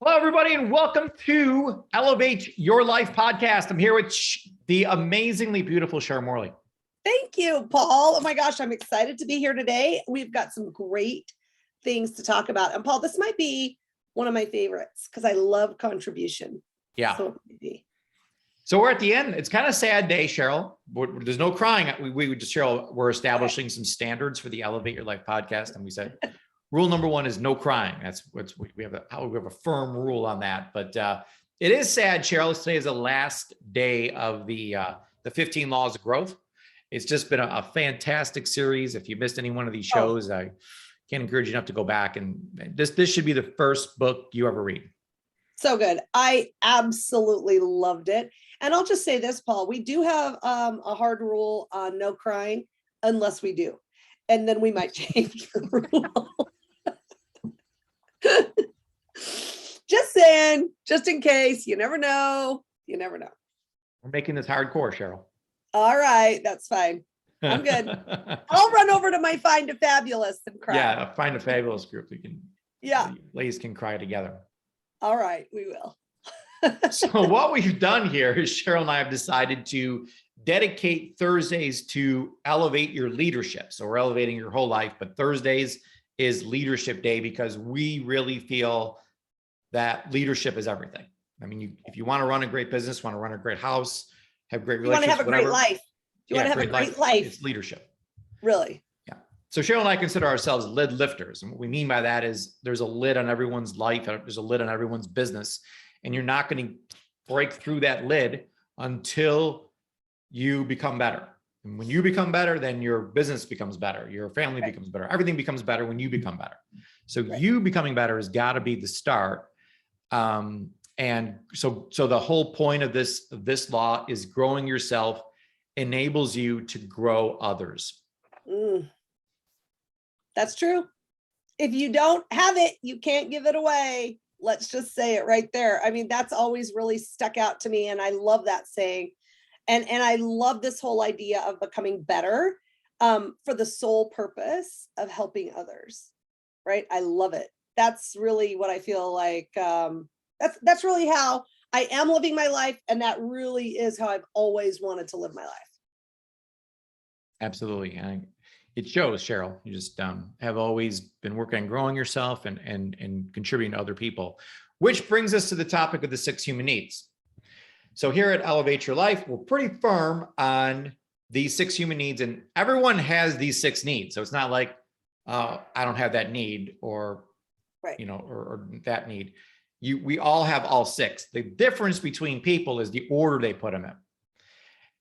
Hello, everybody, and welcome to Elevate Your Life podcast. I'm here with the amazingly beautiful Cheryl Morley. Thank you, Paul. Oh my gosh, I'm excited to be here today. We've got some great things to talk about. And Paul, this might be one of my favorites because I love contribution. Yeah. So we're at the end. It's kind of a sad day, Cheryl. There's no crying. Cheryl, we're establishing some standards for the Elevate Your Life podcast. And we said, rule number one is no crying. We have a firm rule on that. But it is sad, Cheryl. Today is the last day of the 15 Laws of Growth. It's just been a fantastic series. If you missed any one of these shows, I can't encourage you enough to go back. And this should be the first book you ever read. So good. I absolutely loved it. And I'll just say this, Paul, we do have a hard rule on no crying unless we do. And then we might change the rule. Just saying, just in case, you never know. You never know. We're making this hardcore, Cheryl. All right, that's fine. I'm good. I'll run over to my Find a Fabulous and cry. Yeah, Find a Fabulous group. Ladies can cry together. All right, we will. So what we've done here is Cheryl and I have decided to dedicate Thursdays to elevate your leadership. So we're elevating your whole life, but Thursdays is leadership day because we really feel that leadership is everything. I mean, if you want to run a great business, want to run a great house, have great relationships, you want to have a great life. You want to have a great life. It's leadership. Really? Yeah. So Cheryl and I consider ourselves lid lifters. And what we mean by that is there's a lid on everyone's life. There's a lid on everyone's business. And you're not going to break through that lid until you become better. And when you become better, then your business becomes better. Your family becomes better. Everything becomes better when you become better. So you becoming better has got to be the start. And so the whole point of this law is growing yourself enables you to grow others. That's true. If you don't have it, you can't give it away. Let's just say it right there. I mean, that's always really stuck out to me. And I love that saying. And I love this whole idea of becoming better for the sole purpose of helping others, right? I love it. That's really what I feel like. That's really how I am living my life. And that really is how I've always wanted to live my life. Absolutely. And it shows, Cheryl. You just have always been working on growing yourself and contributing to other people, which brings us to the topic of the 6 human needs. So here at Elevate Your Life, we're pretty firm on these 6 human needs, and everyone has these 6 needs. So it's not like, I don't have that need or that need. We all have all 6. The difference between people is the order they put them in.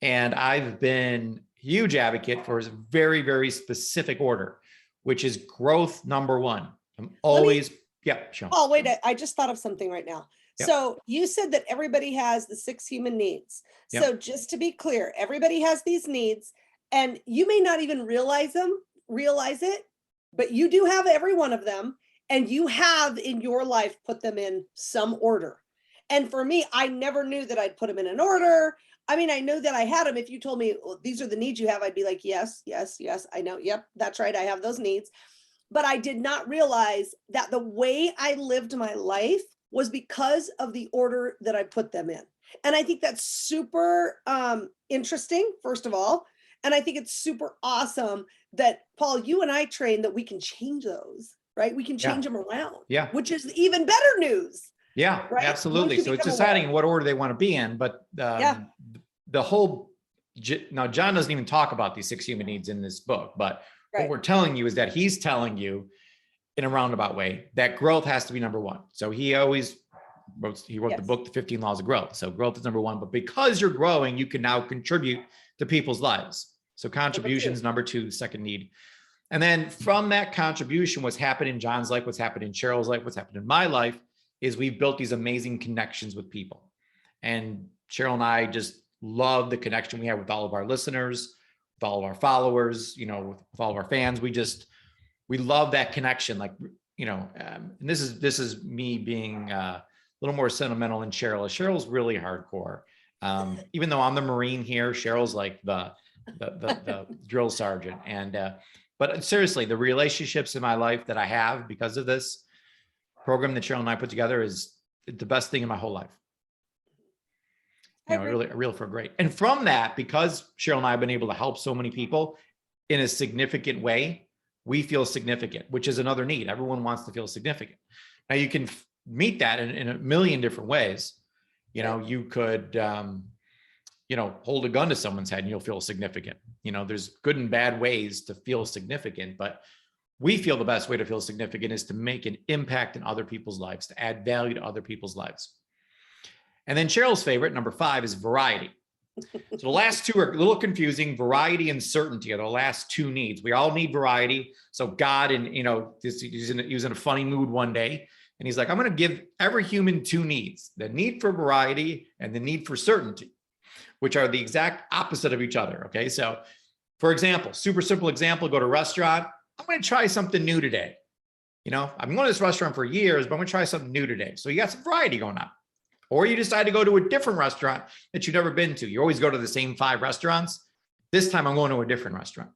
And I've been a huge advocate for a very, very specific order, which is growth number 1. I'm always, sure. Oh, wait, I just thought of something right now. Yep. So you said that everybody has the 6 human needs. Yep. So just to be clear, everybody has these needs and you may not even realize it, but you do have every one of them. And you have in your life put them in some order. And for me, I never knew that I'd put them in an order. I mean, I know that I had them. If you told me, well, these are the needs you have, I'd be like, yes, I know. Yep, that's right. I have those needs. But I did not realize that the way I lived my life was because of the order that I put them in. And I think that's super interesting, first of all. And I think it's super awesome that, Paul, you and I train that we can change those. Right? We can change them around, which is even better news. Yeah, right? Absolutely. So it's deciding what order they want to be in, but the whole, now John doesn't even talk about these 6 human needs in this book, but what we're telling you is that he's telling you in a roundabout way that growth has to be number 1. So he always wrote the book, The 15 Laws of Growth. So growth is number 1, but because you're growing, you can now contribute to people's lives. So contribution is number 2, second need. And then from that contribution, what's happened in John's life, what's happened in Cheryl's life, what's happened in my life is we've built these amazing connections with people. And Cheryl and I just love the connection we have with all of our listeners, with all of our followers, with all of our fans. We love that connection. Like, and this is me being a little more sentimental than Cheryl. Cheryl's really hardcore. Even though I'm the Marine here, Cheryl's like the drill sergeant. But seriously, the relationships in my life that I have because of this program that Cheryl and I put together is the best thing in my whole life. You know, I really feel great. And from that, because Cheryl and I have been able to help so many people in a significant way, we feel significant, which is another need. Everyone wants to feel significant. Now you can meet that in a million different ways. You know, you could, you know, hold a gun to someone's head and you'll feel significant. You know, there's good and bad ways to feel significant, but we feel the best way to feel significant is to make an impact in other people's lives, to add value to other people's lives. And then Cheryl's favorite, number 5, is variety. So the last 2 are a little confusing. Variety and certainty are the last 2 needs. We all need variety. So God, and you know, he was in a funny mood one day, and he's like, I'm going to give every human 2 needs: the need for variety and the need for certainty, which are the exact opposite of each other. Okay, so for example, super simple example: go to a restaurant. I'm going to try something new today. You know, I've been going to this restaurant for years, but I'm going to try something new today. So you got some variety going on. Or you decide to go to a different restaurant that you've never been to. You always go to the same 5 restaurants. This time I'm going to a different restaurant.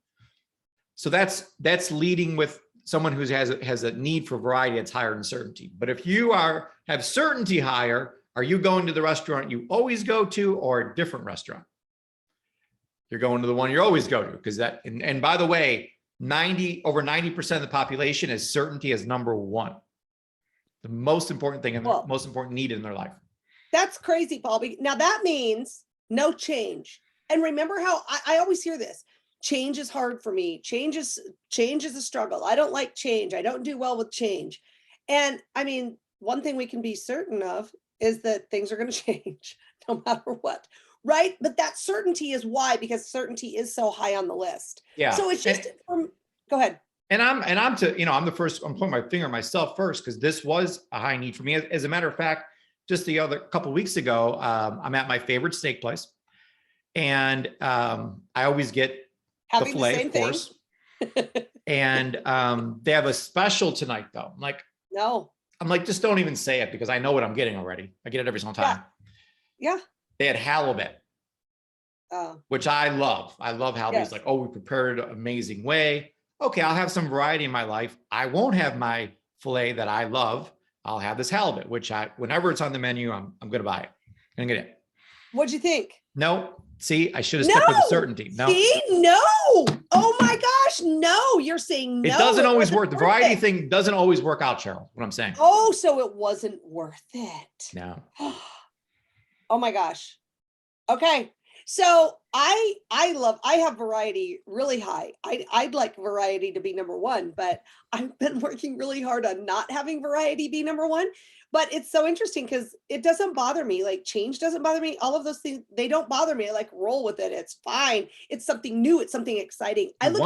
So that's leading with someone who has a need for variety that's higher than certainty. But if you have certainty higher, are you going to the restaurant you always go to or a different restaurant? You're going to the one you always go to, because that, and by the way, over 90% of the population has certainty as number 1. The most important thing and the most important need in their life. That's crazy, Paul. Now that means no change. And remember how I always hear this: change is hard for me. Change is a struggle. I don't like change. I don't do well with change. And I mean, one thing we can be certain of is that things are going to change no matter what. Right. But that certainty is why, because certainty is so high on the list. Yeah. So it's just, go ahead. And I'm I'm putting my finger on myself first, because this was a high need for me. As a matter of fact, just the other couple of weeks ago, I'm at my favorite steak place, and I always get the filet, of course. And they have a special tonight, though. I'm like, just don't even say it, because I know what I'm getting already. I get it every single time. Yeah. They had halibut, which I love. I love halibut. It's like, oh, we prepared it an amazing way. Okay, I'll have some variety in my life. I won't have my filet that I love. I'll have this halibut, which whenever it's on the menu, I'm going to buy it. I'm going to get it. What'd you think? No. See, I should have stuck with the certainty. No. See? No. Oh my gosh. No, you're saying no. It doesn't always work. The variety thing doesn't always work out, Cheryl, what I'm saying. Oh, so it wasn't worth it. No. Oh my gosh. Okay. So I have variety really high. I'd like variety to be number 1, but I've been working really hard on not having variety be number 1. But it's so interesting because it doesn't bother me. Like change doesn't bother me. All of those things, they don't bother me. I like roll with it. It's fine. It's something new. It's something exciting. I look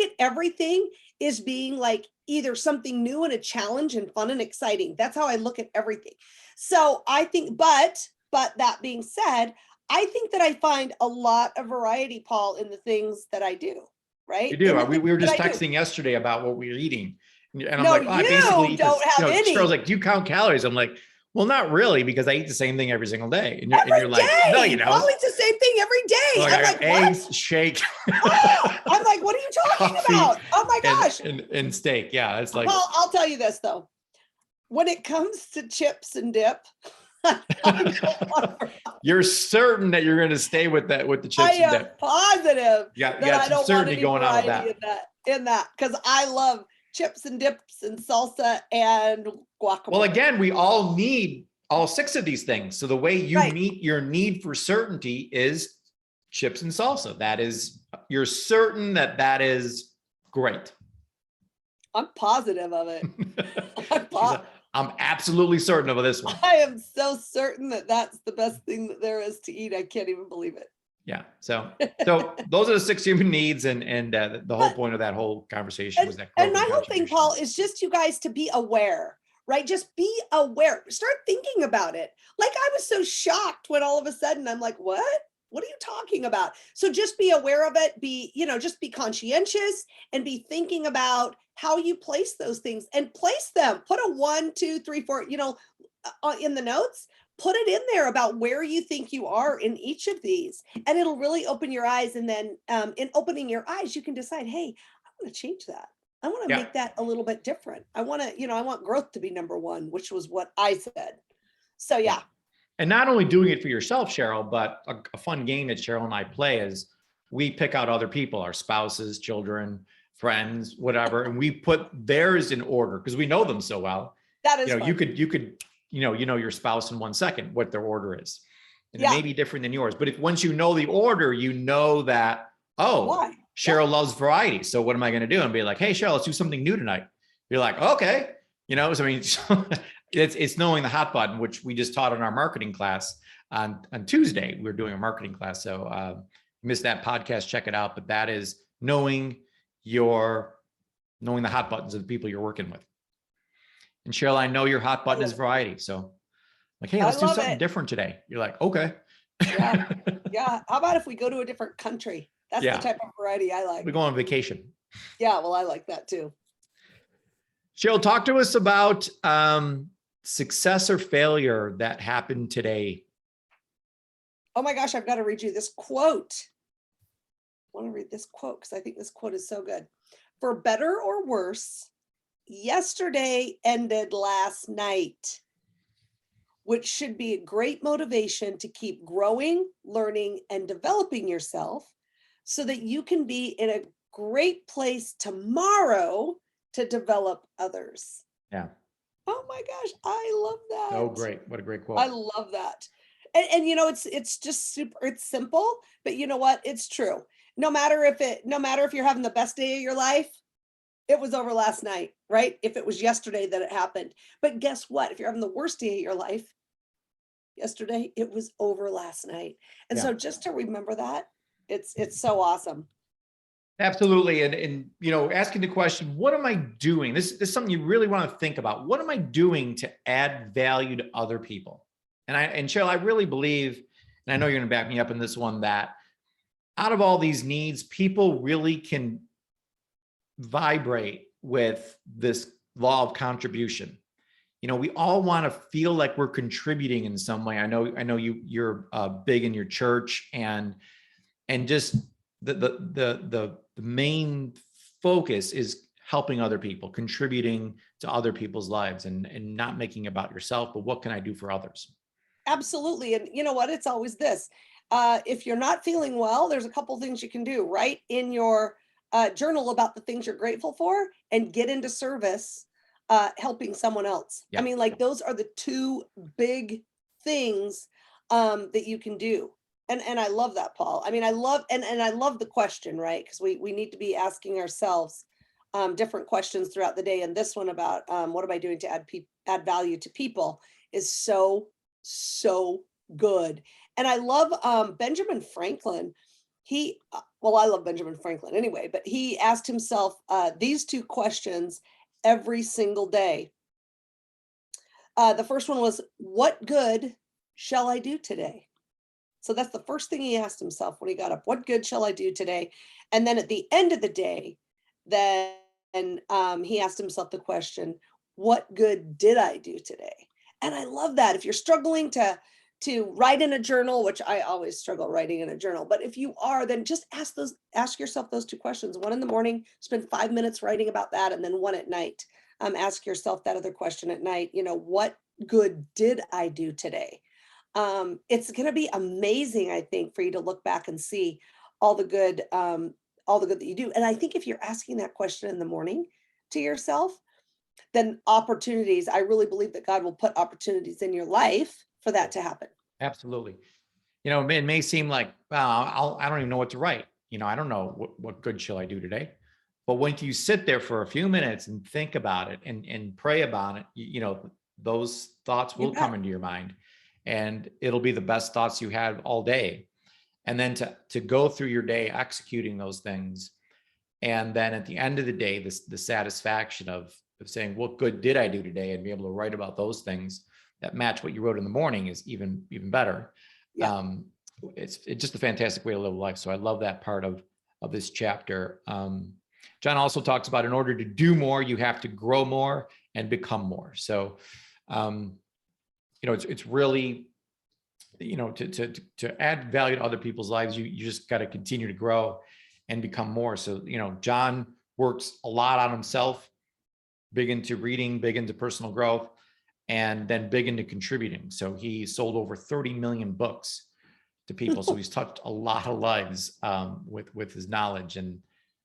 at everything as being like either something new and a challenge and fun and exciting. That's how I look at everything. So I think, but that being said, I think that I find a lot of variety, Paul, in the things that I do, right? You do. We were just texting yesterday about what we're eating. And I'm no, like, I basically don't have any. Cheryl's like, do you count calories? I'm like, well, not really, because I eat the same thing every single day. And you're like, no, you don't. Paul eats the same thing every day. Like, I'm like, eggs, what? shake. I'm like, what are you talking about? Oh my gosh. And steak. Yeah. It's like, Paul, I'll tell you this though. When it comes to chips and dip, you're certain that you're going to stay with the chips and dip. Positive. Yeah, I don't certainty going on with that. In that, because I love chips and dips and salsa and guacamole. Well, again, we all need all 6 of these things. So the way you meet your need for certainty is chips and salsa. That is, you're certain that is great. I'm positive of it. I'm absolutely certain of this one. I am so certain that that's the best thing that there is to eat. I can't even believe it. Yeah. So those are the 6 human needs. And the whole point of that whole conversation was that. And my whole thing, Paul, is just you guys to be aware, right? Just be aware. Start thinking about it. Like I was so shocked when all of a sudden I'm like, what? What are you talking about? So just be aware of it. Just be conscientious and be thinking about how you place those things and place them. Put a 1, 2, 3, 4, in the notes. Put it in there about where you think you are in each of these, and it'll really open your eyes. And then in opening your eyes, you can decide, hey, I'm going to change that. I want to make that a little bit different. I want to, I want growth to be number one, which was what I said. So yeah. And not only doing it for yourself, Cheryl, but a fun game that Cheryl and I play is we pick out other people, our spouses, children, friends, whatever, and we put theirs in order because we know them so well. That is fun. You could, your spouse in 1 second, what their order is. And it may be different than yours, but if once you know the order, you know that, oh, Cheryl loves variety. So what am I going to do? And be like, hey, Cheryl, let's do something new tonight. You're like, okay. So I mean, it's knowing the hot button, which we just taught in our marketing class on Tuesday. We're doing a marketing class. So missed that podcast, check it out. But that is knowing the hot buttons of the people you're working with. And Cheryl, I know your hot button is variety. So like, hey, let's do something different today. You're like, okay. Yeah. Yeah. How about if we go to a different country? That's the type of variety I like. We go on vacation. Yeah. Well, I like that too. Cheryl, talk to us about success or failure that happened today. Oh my gosh, I've got to read you this quote. I want to read this quote because I think this quote is so good. For better or worse, yesterday ended last night, which should be a great motivation to keep growing, learning, and developing yourself so that you can be in a great place tomorrow to develop others. Yeah. Oh my gosh, I love that. Oh, great. What a great quote. I love that. And it's just it's simple, but you know what? It's true. No matter if you're having the best day of your life, it was over last night, right? If it was yesterday that it happened. But guess what? If you're having the worst day of your life, yesterday, it was over last night. And so just to remember that, it's so awesome. Absolutely. And asking the question, what am I doing? This is something you really want to think about. What am I doing to add value to other people? And Cheryl, I really believe, and I know you're going to back me up in this one, that out of all these needs, people really can vibrate with this law of contribution. We all want to feel like we're contributing in some way. I know you're big in your church, and just the main focus is helping other people, contributing to other people's lives, and not making about yourself, but what can I do for others? Absolutely. And you know what? It's always this. If you're not feeling well, there's a couple things you can do. Write in your journal about the things you're grateful for and get into service, helping someone else. I mean, like those are the two big things that you can do. And I love that, Paul. I mean, I love the question, right? Because we need to be asking ourselves different questions throughout the day. And this one about what am I doing to add value to people is so good. And I love Benjamin Franklin. I love Benjamin Franklin anyway, but he asked himself these two questions every single day. The first one was, what good shall I do today? So that's the first thing he asked himself when he got up. What good shall I do today? And then at the end of the day, then he asked himself the question, what good did I do today? And I love that. If you're struggling to write in a journal, which I always struggle writing in a journal, but if you are, then just ask yourself those two questions. One in the morning, spend 5 minutes writing about that, and then one at night. Ask yourself that other question at night. What good did I do today? It's going to be amazing, I think, for you to look back and see all the good that you do. And I think if you're asking that question in the morning to yourself, then I really believe that God will put opportunities in your life for that to happen. Absolutely. It may seem like, well, I don't even know what to write. I don't know what good shall I do today. But when you sit there for a few minutes and think about it and pray about it, those thoughts will come into your mind, and it'll be the best thoughts you had all day. And then to go through your day executing those things. And then at the end of the day, the satisfaction of saying, what good did I do today? And be able to write about those things that match what you wrote in the morning is even better. Yeah. It's just a fantastic way to live life. So I love that part of this chapter. John also talks about, in order to do more, you have to grow more and become more. So, it's really, to add value to other people's lives, you just got to continue to grow and become more. So, John works a lot on himself, big into reading, big into personal growth, and then big into contributing. So he sold over 30 million books to people. So he's touched a lot of lives with his knowledge, and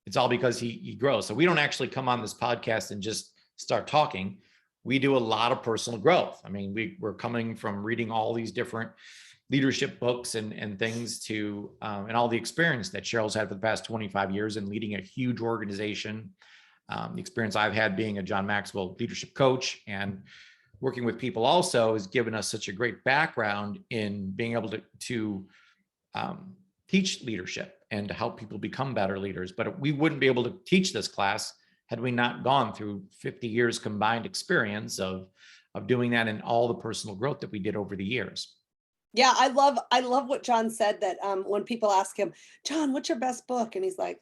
it's all because he grows. So we don't actually come on this podcast and just start talking. We do a lot of personal growth. I mean, we're coming from reading all these different leadership books and things to, and all the experience that Cheryl's had for the past 25 years in leading a huge organization. The experience I've had being a John Maxwell leadership coach and working with people also has given us such a great background in being able to teach leadership and to help people become better leaders. But we wouldn't be able to teach this class had we not gone through 50 years combined experience of doing that and all the personal growth that we did over the years. Yeah, I love what John said, that when people ask him, John, what's your best book? And he's like,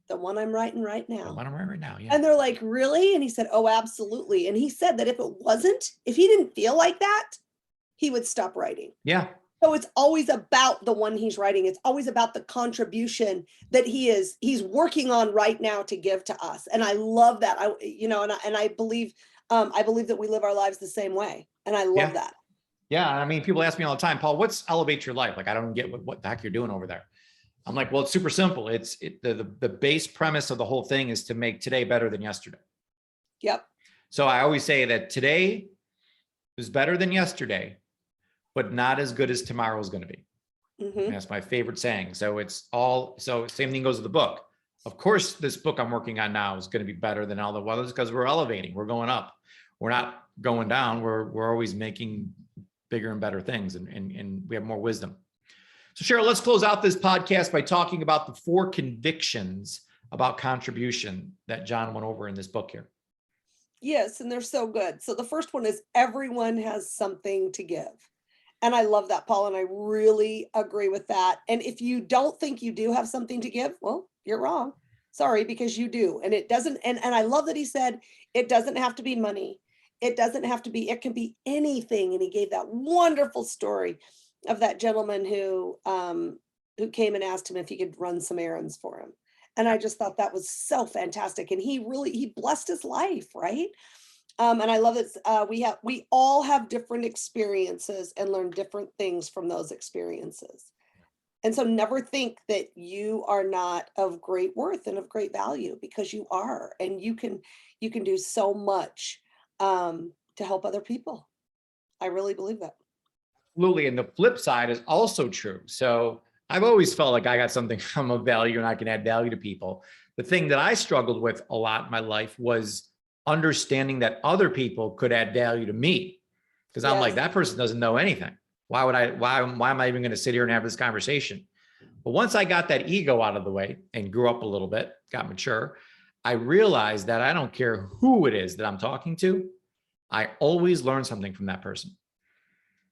the one I'm writing right now. The one I'm writing right now, yeah. And they're like, really? And he said, oh, absolutely. And he said that if he didn't feel like that, he would stop writing. Yeah. So it's always about the one he's writing. It's always about the contribution that he's working on right now to give to us. And I love that. I believe that we live our lives the same way. And I love that. Yeah. I mean, people ask me all the time, Paul, what's elevate your life? Like, I don't get what the heck you're doing over there. I'm like, well, it's super simple. The base premise of the whole thing is to make today better than yesterday. Yep. So I always say that today is better than yesterday, but not as good as tomorrow is going to be. Mm-hmm. That's my favorite saying. So same thing goes with the book. Of course, this book I'm working on now is going to be better than all the others because we're elevating, we're going up. We're not going down. We're always making bigger and better things, and we have more wisdom. So Cheryl, let's close out this podcast by talking about the 4 convictions about contribution that John went over in this book here. Yes, and they're so good. So the first one is everyone has something to give. And I love that, Paul, and I really agree with that. And if you don't think you do have something to give, well, you're wrong. Sorry, because you do. And it doesn't, and I love that he said, it doesn't have to be money. It doesn't have to be, it can be anything. And he gave that wonderful story of that gentleman who came and asked him if he could run some errands for him. And I just thought that was so fantastic. And he blessed his life, right? And I love that we all have different experiences and learn different things from those experiences. And so never think that you are not of great worth and of great value, because you are, and you can do so much to help other people. I really believe that. Absolutely. And the flip side is also true. So I've always felt like I got something I'm of value and I can add value to people. The thing that I struggled with a lot in my life was understanding that other people could add value to me, because I'm like, that person doesn't know anything. Why am I even going to sit here and have this conversation? But once I got that ego out of the way and grew up a little bit, got mature, I realized that I don't care who it is that I'm talking to. I always learn something from that person.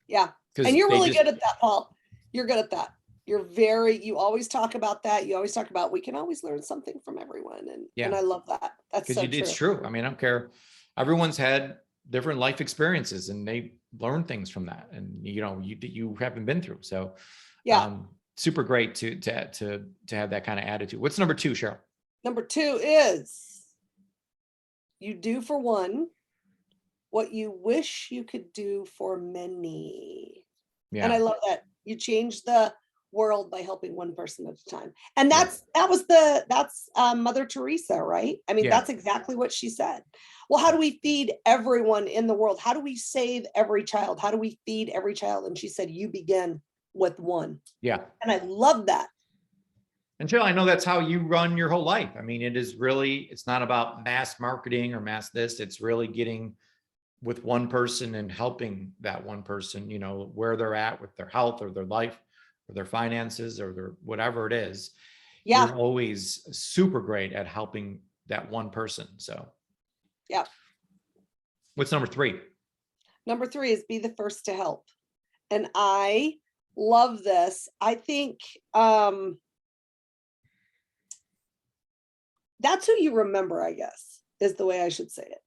Yeah. And you're really good at that, Paul. You're good at that. You always talk about that. You always talk about, we can always learn something from everyone. And I love that. That's so true. It's true. I mean, I don't care. Everyone's had different life experiences and they learn things from that. And, you haven't been through. So super great to have that kind of attitude. What's number 2, Cheryl? Number 2 is you do for one what you wish you could do for many. Yeah. And I love that. You change the world by helping one person at a time. And that's Mother Teresa, right? I mean, that's exactly what she said. Well, how do we feed everyone in the world? How do we save every child? How do we feed every child? And she said, you begin with one. Yeah. And I love that. And Jill, I know that's how you run your whole life. I mean, it's not about mass marketing or mass this. It's really getting with one person and helping that one person, where they're at with their health or their life or their finances or their whatever it is. Yeah. You're always super great at helping that one person. So yeah. What's number 3? Number 3 is be the first to help. And I love this. I think that's who you remember, I guess, is the way I should say it.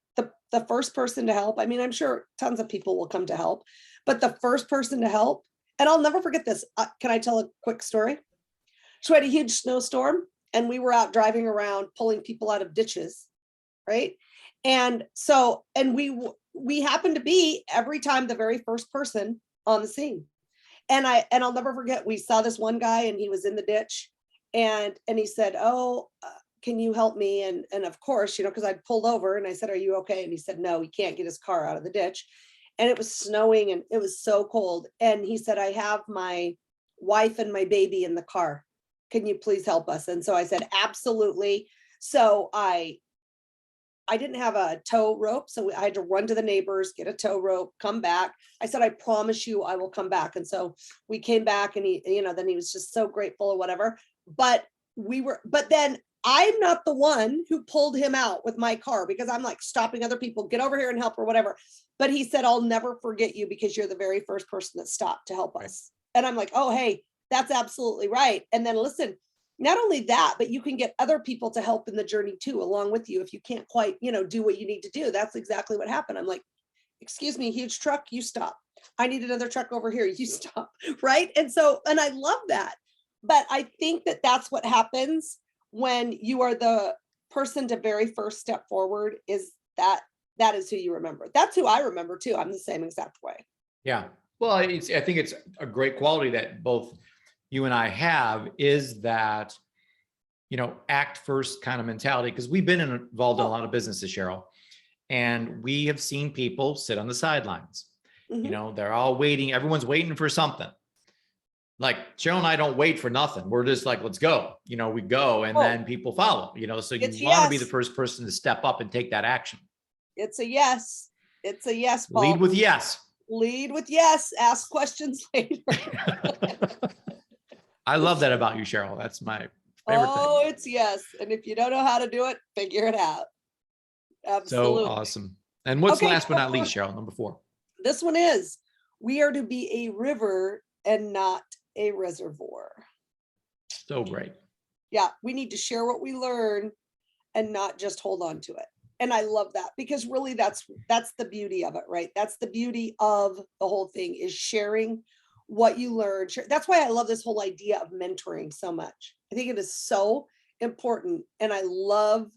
The first person to help. I mean, I'm sure tons of people will come to help, but the first person to help, and I'll never forget this. Can I tell a quick story? So we had a huge snowstorm and we were out driving around pulling people out of ditches, right? And so, and we happened to be every time the very first person on the scene. And I'll never forget, we saw this one guy and he was in the ditch, and he said, "Oh, can you help me?" And of course, you know, because I'd pulled over and I said, "Are you okay?" And he said, "No, he can't get his car out of the ditch." And it was snowing and it was so cold. And he said, "I have my wife and my baby in the car. Can you please help us?" And so I said, "Absolutely." So I didn't have a tow rope, so I had to run to the neighbors, get a tow rope, come back. I said, "I promise you I will come back." And so we came back, and he, you know, then he was just so grateful or whatever. But then I'm not the one who pulled him out with my car, because I'm like stopping other people, get over here and help or whatever. But he said, "I'll never forget you because you're the very first person that stopped to help us." And I'm like, "Oh, hey, that's absolutely right." And then listen, not only that, but you can get other people to help in the journey too, along with you. If you can't quite, you know, do what you need to do. That's exactly what happened. I'm like, "Excuse me, huge truck, you stop. I need another truck over here, you stop." Right. And so, and I love that. But I think that that's what happens when you are the person to very first step forward, is that is who you remember. That's who I remember too. I'm the same exact way. Yeah. Well, I think it's a great quality that both you and I have, is that, you know, act first kind of mentality, because we've been involved in a lot of businesses, Cheryl, and we have seen people sit on the sidelines. You know, they're all waiting. Everyone's waiting for something. Like Cheryl and I don't wait for nothing. We're just like, let's go. You know, we go, and then people follow, you know, so you want to be the first person to step up and take that action. It's a yes. It's a yes, Paul. Lead with yes. Lead with yes. Ask questions later. I love that about you, Cheryl. That's my favorite thing. It's yes. And if you don't know how to do it, figure it out. Absolutely. So awesome. And what's last but not least, Cheryl, number 4? This one is, we are to be a river and not a reservoir. So great. Yeah, we need to share what we learn and not just hold on to it. And I love that, because really that's the beauty of it, right? That's the beauty of the whole thing, is sharing what you learn. That's why I love this whole idea of mentoring so much. I think it is so important. And I love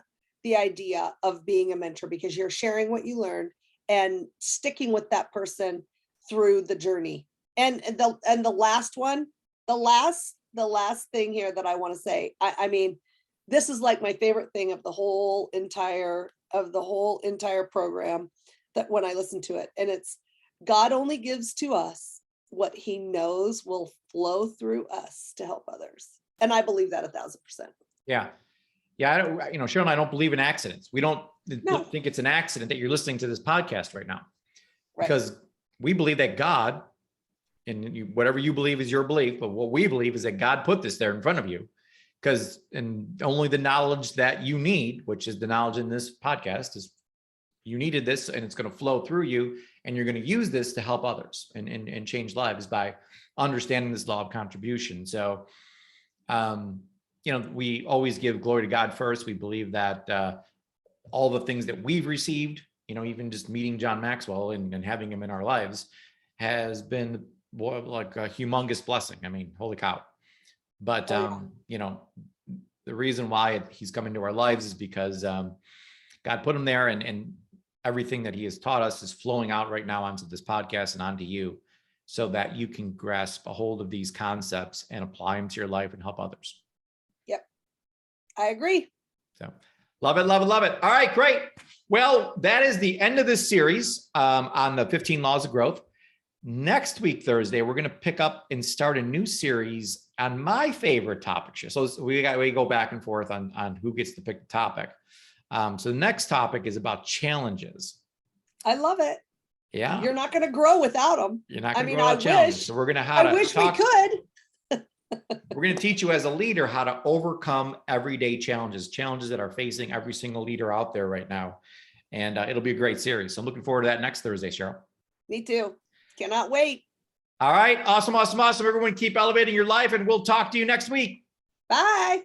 the idea of being a mentor, because you're sharing what you learned and sticking with that person through the journey. And the last one, the last thing here that I want to say, I mean, this is like my favorite thing of the whole entire program, that when I listen to it, and it's, God only gives to us what he knows will flow through us to help others. And I believe that 1,000%. Yeah. Yeah. I don't, you know, Cheryl and I don't believe in accidents. We don't think it's an accident that you're listening to this podcast right now, because we believe that God, and whatever you believe is your belief, but what we believe is that God put this there in front of you, because, and only the knowledge that you need, which is the knowledge in this podcast, is you needed this, and it's going to flow through you, and you're going to use this to help others and change lives by understanding this law of contribution. So, you know, we always give glory to God first. We believe that all the things that we've received, you know, even just meeting John Maxwell and having him in our lives has been like a humongous blessing. I mean, holy cow. But, you know, the reason why he's come into our lives is because God put him there, and everything that he has taught us is flowing out right now onto this podcast and onto you, so that you can grasp a hold of these concepts and apply them to your life and help others. Yep. I agree. So love it, love it, love it. All right, great. Well, that is the end of this series on the 15 laws of growth. Next week, Thursday, we're going to pick up and start a new series on my favorite topic. So we go back and forth on who gets to pick the topic. So the next topic is about challenges. I love it. Yeah. You're not going to grow without them. You're not going to grow without challenges. So we're going to I wish we could. We're going to teach you as a leader how to overcome everyday challenges that are facing every single leader out there right now. And it'll be a great series. So I'm looking forward to that next Thursday, Cheryl. Me too. Cannot wait. All right. Awesome, awesome, awesome. Everyone keep elevating your life, and we'll talk to you next week. Bye.